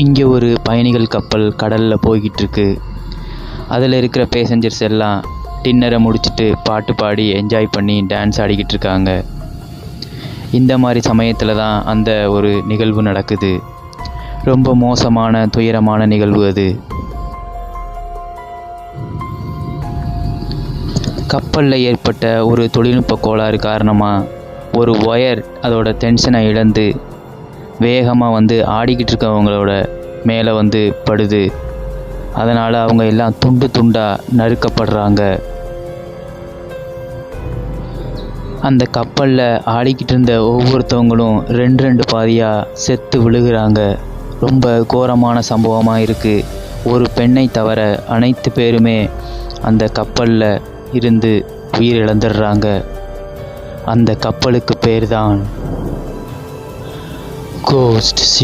இங்கே ஒரு பயணிகள் கப்பல் கடலில் போய்கிட்டு இருக்கு. அதில் இருக்கிற பேசஞ்சர்ஸ் எல்லாம் டின்னரை முடிச்சுட்டு பாட்டு பாடி என்ஜாய் பண்ணி டான்ஸ் ஆடிக்கிட்டு இருக்காங்க. இந்த மாதிரி சமயத்தில் தான் அந்த ஒரு நிகழ்வு நடக்குது. ரொம்ப மோசமான துயரமான நிகழ்வு அது. கப்பலில் ஏற்பட்ட ஒரு தொழில்நுட்ப கோளாறு காரணமாக ஒரு ஒயர் அதோட டென்ஷனை இழந்து வேகமாக ஆடிக்கிட்டு இருக்கவங்களோட மேலே படுது. அதனால் அவங்க எல்லாம் துண்டு துண்டாக நறுக்கப்படுறாங்க. அந்த கப்பலில் ஆடிக்கிட்டு இருந்த ஒவ்வொருத்தவங்களும் ரெண்டு பாதியாக செத்து விழுகிறாங்க. ரொம்ப கோரமான சம்பவமாக இருக்குது. ஒரு பெண்ணை தவிர அனைத்து பேருமே அந்த கப்பலில் இருந்து உயிர் இழந்துடுறாங்க. அந்த கப்பலுக்கு பேர் தான் கோஸ்ட் ஷிப்.